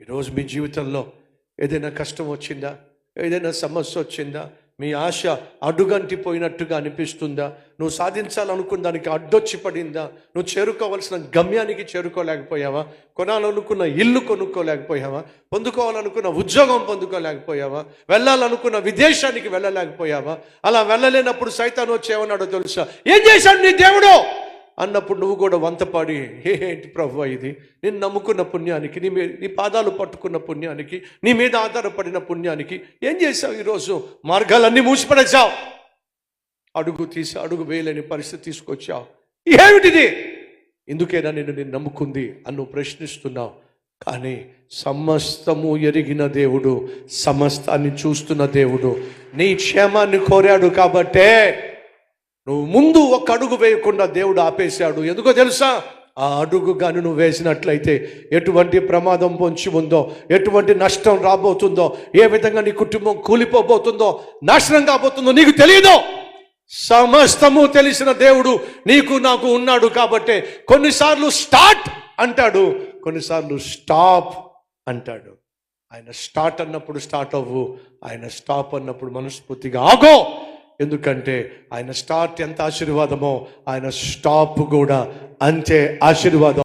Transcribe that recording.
ఈరోజు మీ జీవితంలో ఏదైనా కష్టం వచ్చిందా, ఏదైనా సమస్య వచ్చిందా, మీ ఆశ అడుగంటిపోయినట్టుగా అనిపిస్తుందా, నువ్వు సాధించాలనుకున్న దానికి అడ్డొచ్చి పడిందా, నువ్వు చేరుకోవాల్సిన గమ్యానికి చేరుకోలేకపోయావా, కొనాలనుకున్న ఇల్లు కొనుక్కోలేకపోయావా, పొందుకోవాలనుకున్న ఉద్యోగం పొందుకోలేకపోయావా, వెళ్ళాలనుకున్న విదేశానికి వెళ్ళలేకపోయావా? అలా వెళ్ళలేనప్పుడు సైతాను వచ్చి ఏమన్నాడో తెలుసా? ఏం చేశాడు నీ దేవుడు అన్నప్పుడు నువ్వు కూడా వంతపాడి, ఏంటి ప్రభువా ఇది, నేను నమ్ముకున్న పుణ్యానికి, నీ పాదాలు పట్టుకున్న పుణ్యానికి, నీ మీద ఆధారపడిన పుణ్యానికి ఏం చేశావు? ఈరోజు మార్గాలన్నీ మూసిపడేశావు, అడుగు తీసి అడుగు వేయలేని పరిస్థితి తీసుకొచ్చావు. ఏమిటిది? ఎందుకైనా నేను నమ్ముకుంది అని నువ్వు ప్రశ్నిస్తున్నావు. కానీ సమస్తము ఎరిగిన దేవుడు, సమస్తాన్ని చూస్తున్న దేవుడు నీ క్షేమాన్ని కోరాడు. కాబట్టే నువ్వు ముందు ఒక అడుగు వేయకుండా దేవుడు ఆపేశాడు. ఎందుకో తెలుసా? ఆ అడుగు కానీ నువ్వు వేసినట్లయితే ఎటువంటి ప్రమాదం పొంచి ఉందో, ఎటువంటి నష్టం రాబోతుందో, ఏ విధంగా నీ కుటుంబం కూలిపోబోతుందో, నాశనం కాబోతుందో నీకు తెలియదు. సమస్తము తెలిసిన దేవుడు నీకు నాకు ఉన్నాడు. కాబట్టే కొన్నిసార్లు స్టార్ట్ అంటాడు, కొన్నిసార్లు స్టాప్ అంటాడు. ఆయన స్టార్ట్ అన్నప్పుడు స్టార్ట్ అవ్వు, ఆయన స్టాప్ అన్నప్పుడు మనస్ఫూర్తిగా ఆగో. ఎందుకంటే ఆయన స్టార్ట్ ఎంత ఆశీర్వాదమో ఆయన స్టాప్ కూడా అంతే ఆశీర్వాదం.